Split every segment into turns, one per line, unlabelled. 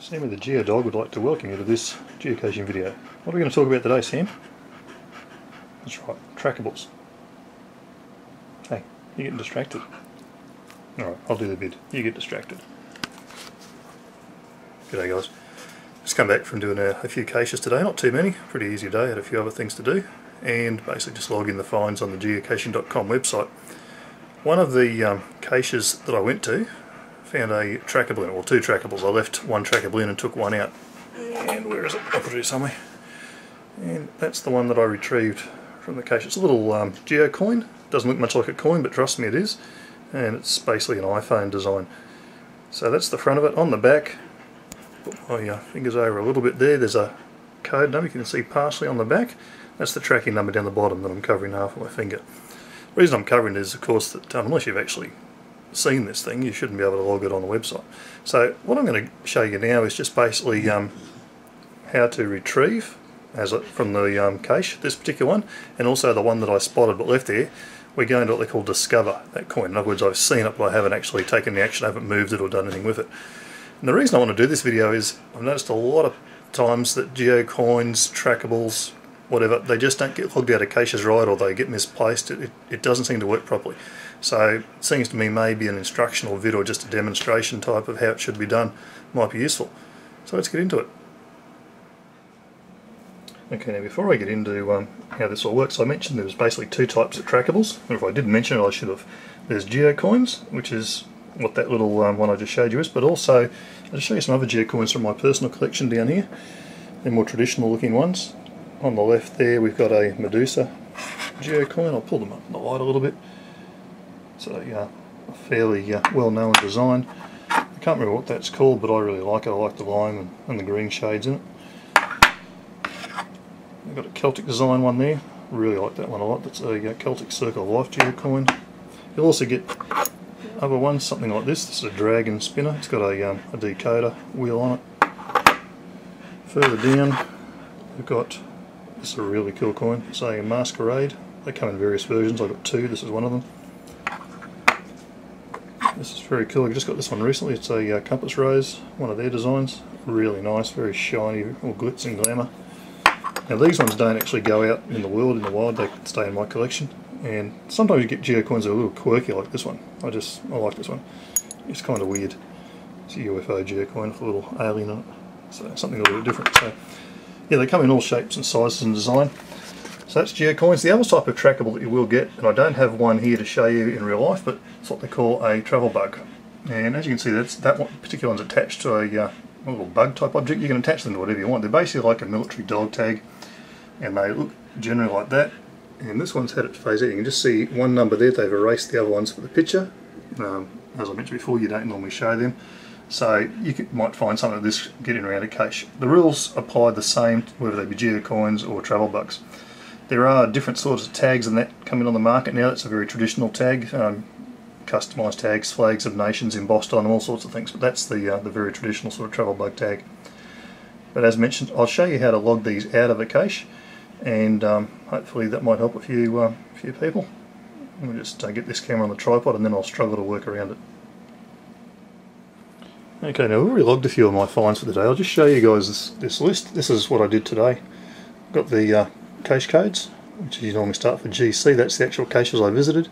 Sammy the Geodog would like to welcome you to this geocaching video. What are we going to talk about today, Sam? That's right, trackables. Hey, you're getting distracted. Alright, I'll do the bid. You get distracted. G'day guys. Just come back from doing a few caches today, not too many, pretty easy day, had a few other things to do, and basically just log in the finds on the geocaching.com website. One of the caches that I went to found a trackable in it, well, two trackables. I left one trackable in and took one out. And where is it? I'll put it here somewhere. And that's the one that I retrieved from the cache. It's a little geo coin. Doesn't look much like a coin, but trust me it is. And it's basically an iPhone design. So that's the front of it. On the back, put my fingers over a little bit there, there's a code number you can see partially on the back. That's the tracking number down the bottom that I'm covering half of my finger. The reason I'm covering it is, of course, that unless you've actually seen this thing, you shouldn't be able to log it on the website. So what I'm going to show you now is just basically how to retrieve from the cache, this particular one, and also the one that I spotted but left there. We're going to what they call discover that coin. In other words, I've seen it but I haven't actually taken the action, I haven't moved it or done anything with it. And the reason I want to do this video is I've noticed a lot of times that geo coins, trackables, whatever, they just don't get logged out of caches right, or they get misplaced. It doesn't seem to work properly. So it seems to me maybe an instructional vid or just a demonstration type of how it should be done might be useful. So let's get into it. Okay, now before I get into how this all works, I mentioned there was basically two types of trackables, and if I didn't mention it I should have. There's geocoins, which is what that little one I just showed you is, but also I'll just show you some other geocoins from my personal collection down here. They're more traditional looking ones. On the left there we've got a Medusa geocoin. I'll pull them up in the light a little bit. So a fairly well known design. I can't remember what that's called, but I really like it. I like the lime and the green shades in it. We've got a Celtic design one there. Really like that one a lot. That's a Celtic Circle of Life geocoin. You'll also get other ones, something like this. This is a dragon spinner. It's got a decoder wheel on it. Further down we've got, this is a really cool coin. It's a Masquerade. They come in various versions. I've got two. This is one of them. This is very cool. I just got this one recently. It's a Compass Rose, one of their designs. Really nice, very shiny, all glitz and glamour. Now these ones don't actually go out in the world, in the wild. They stay in my collection. And sometimes you get geocoins that are a little quirky like this one. I like this one. It's kind of weird. It's a UFO geocoin with a little alien on it. So something a little bit different. So yeah, they come in all shapes and sizes and design. So that's geocoins. The other type of trackable that you will get, and I don't have one here to show you in real life, but it's what they call a travel bug. And as you can see, that one particular one's attached to a little bug type object. You can attach them to whatever you want. They're basically like a military dog tag, and they look generally like that. And this one's had it phase out. You can just see one number there. They've erased the other ones for the picture. As I mentioned before, you don't normally show them. So you might find something like this getting around a cache. The rules apply the same whether they be geocoins or travel bugs. There are different sorts of tags and that coming on the market now. It's a very traditional tag, customised tags, flags of nations embossed on them, all sorts of things. But that's the very traditional sort of travel bug tag. But as mentioned, I'll show you how to log these out of a cache, and hopefully that might help a few people. Let me just get this camera on the tripod, and then I'll struggle to work around it. Okay, now we've already logged a few of my finds for the day. I'll just show you guys this list. This is what I did today. Got the cache codes, which you normally start for GC. That's the actual caches I visited.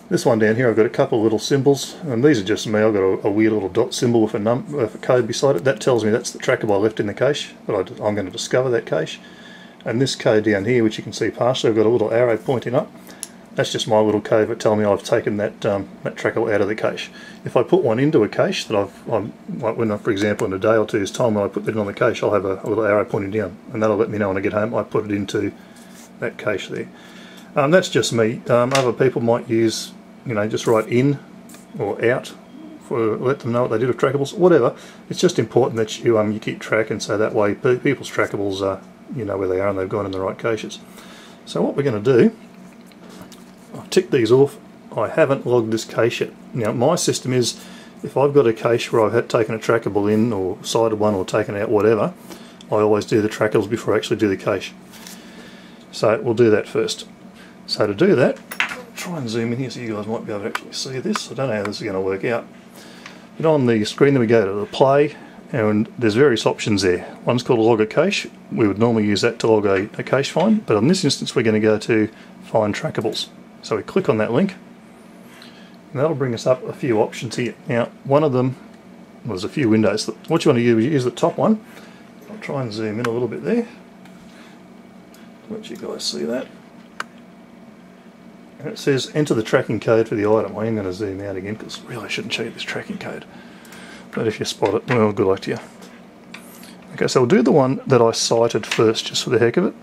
This one down here I've got a couple of little symbols, and these are just me. I've got a weird little dot symbol with a code beside it. That tells me that's the trackable I left in the cache, but I'm going to discover that cache. And this code down here, which you can see partially, I've got a little arrow pointing up. That's just my little code that tells me I've taken that trackable out of the cache. If I put one into a cache that for example, in a day or two's time when I put that on the cache, I'll have a little arrow pointing down, and that'll let me know when I get home I put it into that cache there. That's just me. Other people might use, just write in or out for let them know what they did with trackables. Whatever. It's just important that you keep track, and so that way people's trackables you know where they are and they've gone in the right caches. So what we're going to do, I'll tick these off. I haven't logged this cache yet. Now my system is, if I've got a cache where I've had taken a trackable in or sighted one or taken out whatever, I always do the trackables before I actually do the cache. So we'll do that first. So to do that, I'll try and zoom in here so you guys might be able to actually see this. I don't know how this is going to work out. But on the screen there we go to the play, And there's various options there. One's called log a cache. We would normally use that to log a cache find, but in this instance we're going to go to find trackables. So we click on that link, and that'll bring us up a few options here. Now, one of them, well, there's a few windows. What you want to do is use the top one. I'll try and zoom in a little bit there, let you guys see that. And it says enter the tracking code for the item. I am going to zoom out again because really I shouldn't show you this tracking code. But if you spot it, well, good luck to you. Okay, so we'll do the one that I cited first, just for the heck of it.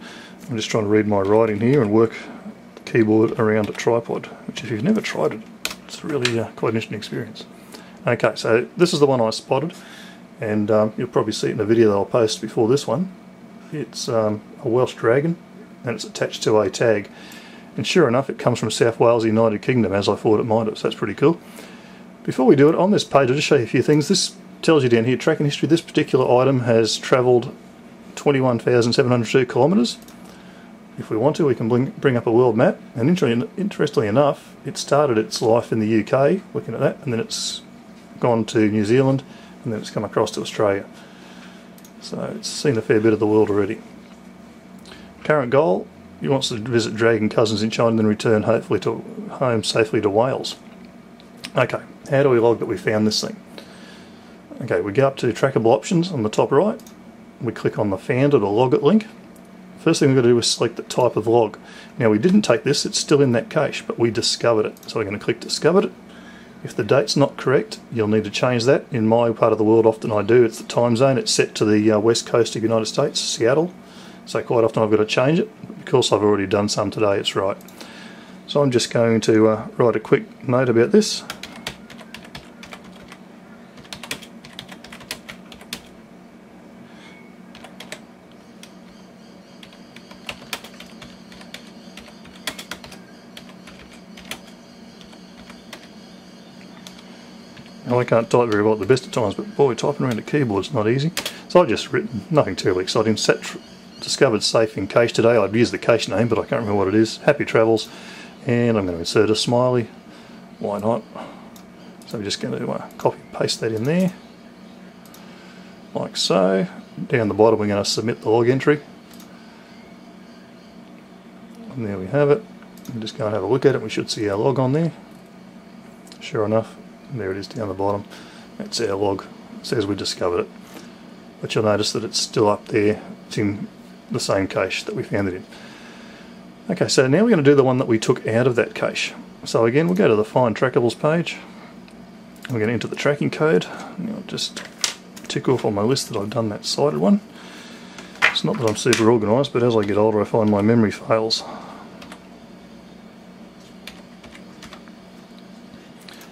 I'm just trying to read my writing here and work the keyboard around a tripod, which if you've never tried it, it's really quite an interesting experience. Okay, so this is the one I spotted, and you'll probably see it in a video that I'll post before this one. It's a Welsh dragon, and it's attached to a tag. And sure enough, it comes from South Wales, United Kingdom, as I thought it might have, so that's pretty cool. Before we do it, on this page I'll just show you a few things. This tells you down here, tracking history. This particular item has travelled 21,702 kilometres. If we want to, we can bring up a world map, and interestingly enough, it started its life in the UK, looking at that, and then it's gone to New Zealand, and then it's come across to Australia. So it's seen a fair bit of the world already. Current goal, he wants to visit dragon cousins in China and then return hopefully to home safely to Wales. Okay, how do we log that we found this thing? Okay, we go up to trackable options on the top right, we click on the found it or log it link. First thing we've got to do is select the type of log. Now we didn't take this, it's still in that cache, but we discovered it. So we're going to click discovered it. If the date's not correct, you'll need to change that. In my part of the world, often I do. It's the time zone. It's set to the west coast of the United States, Seattle. So quite often I've got to change it. Because I've already done some today, it's right. So I'm just going to write a quick note about this. Now, I can't type very well at the best of times, but boy, typing around a keyboard's not easy. So I've just written nothing terribly exciting. Discovered safe in cache today. I'd use the cache name, but I can't remember what it is. Happy travels, and I'm going to insert a smiley. Why not? So we're just going to copy and paste that in there, like so. Down the bottom, we're going to submit the log entry, and there we have it. We'll just go and have a look at it. We should see our log on there. Sure enough, there it is down the bottom. That's our log. It says we discovered it, but you'll notice that it's still up there. It's in the same cache that we found it in. Okay, so now we're going to do the one that we took out of that cache. So again, we'll go to the Find Trackables page. We're going to enter the tracking code. I'll just tick off on my list that I've done that cited one. It's not that I'm super organised, but as I get older I find my memory fails.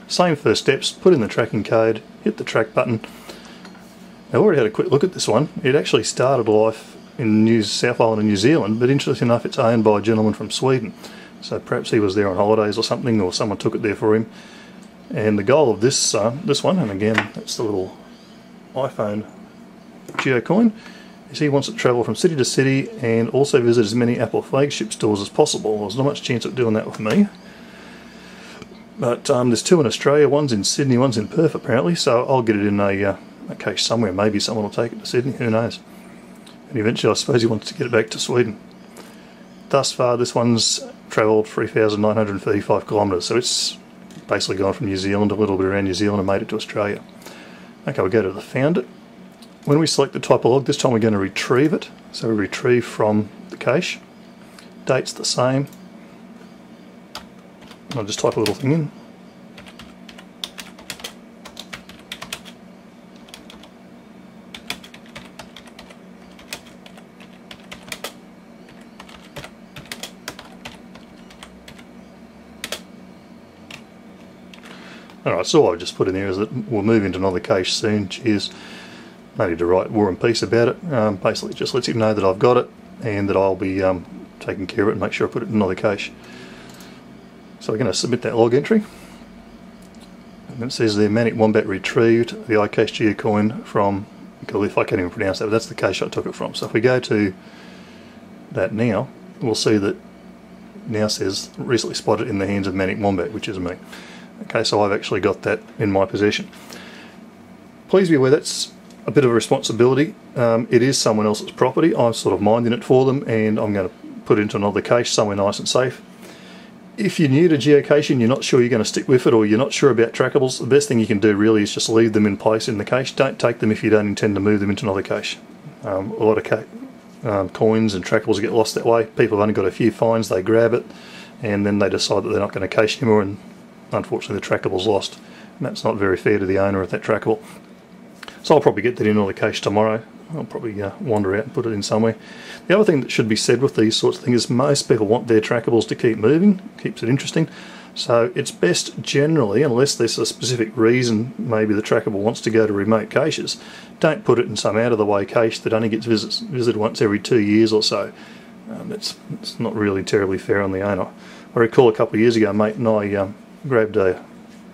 Same first steps, put in the tracking code, hit the track button. Now, I've already had a quick look at this one. It actually started life in South Island in New Zealand, but interestingly enough it's owned by a gentleman from Sweden. So perhaps he was there on holidays or something, or someone took it there for him. And the goal of this one, and again that's the little iPhone geocoin, is he wants to travel from city to city and also visit as many Apple flagship stores as possible. There's not much chance of doing that with me. But there's two in Australia, one's in Sydney, one's in Perth apparently, so I'll get it in a cache somewhere. Maybe someone will take it to Sydney, who knows. And eventually I suppose he wants to get it back to Sweden. Thus far this one's travelled 3,935 kilometres, so it's basically gone from New Zealand, a little bit around New Zealand, and made it to Australia. Okay, we'll go to the Found It. When we select the type of log, this time we're going to retrieve it. So we retrieve from the cache. Date's the same. I'll just type a little thing in. Alright, so all I've just put in there is that we'll move into another cache soon. Cheers. No need to write War and Peace about it. Basically it just lets you know that I've got it and that I'll be taking care of it and make sure I put it in another cache. So we're going to submit that log entry. And it says the Manic Wombat retrieved the iCache geocoin from, if I can't even pronounce that, but that's the cache I took it from. So if we go to that now, we'll see that now says recently spotted in the hands of Manic Wombat, which is me. Okay, so I've actually got that in my possession. Please be aware that's a bit of a responsibility. It is someone else's property. I'm sort of minding it for them, and I'm going to put it into another cache somewhere nice and safe. If you're new to geocaching, you're not sure you're going to stick with it, or you're not sure about trackables, the best thing you can do really is just leave them in place in the cache. Don't take them if you don't intend to move them into another cache. A lot of coins and trackables get lost that way. People have only got a few finds, they grab it, and then they decide that they're not going to cache anymore, and unfortunately the trackable's lost. And that's not very fair to the owner of that trackable. So I'll probably get that in another cache tomorrow. I'll probably wander out and put it in somewhere. The other thing that should be said with these sorts of things is most people want their trackables to keep moving, keeps it interesting. So it's best generally, unless there's a specific reason, maybe the trackable wants to go to remote caches, don't put it in some out-of-the-way cache that only gets visited once every 2 years or so. It's not really terribly fair on the owner. I recall a couple of years ago, a mate and I grabbed a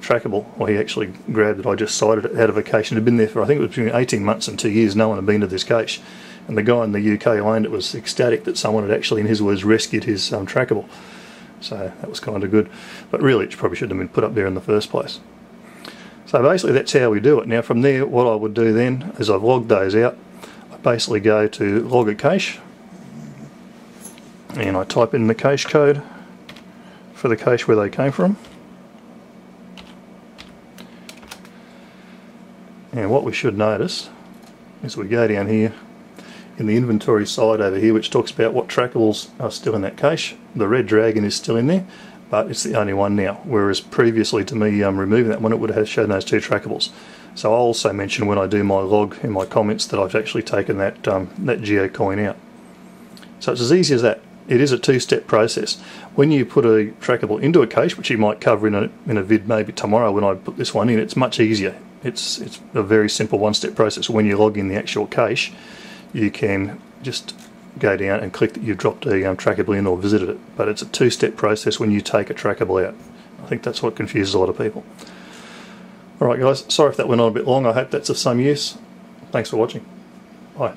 trackable, or he actually grabbed it. I just sighted it out of a cache, and it had been there for, I think it was between 18 months and 2 years. No one had been to this cache, and the guy in the UK owned it, was ecstatic that someone had actually, in his words, rescued his trackable. So that was kind of good, but really it probably shouldn't have been put up there in the first place. So basically that's how we do it. Now from there, what I would do then is I've logged those out. I basically go to log a cache, and I type in the cache code for the cache where they came from. And what we should notice is we go down here in the inventory side over here, which talks about what trackables are still in that cache. The red dragon is still in there, but it's the only one now, whereas previously to me removing that one, it would have shown those 2 trackables. So I'll also mention when I do my log in my comments that I've actually taken that geo coin out. So it's as easy as that. It is a 2-step process. When you put a trackable into a cache, which you might cover in a vid maybe tomorrow when I put this one in, it's much easier. It's a very simple 1-step process. When you log in the actual cache, you can just go down and click that you've dropped a trackable in or visited it. But it's a 2-step process when you take a trackable out. I think that's what confuses a lot of people. Alright guys, sorry if that went on a bit long. I hope that's of some use. Thanks for watching. Bye.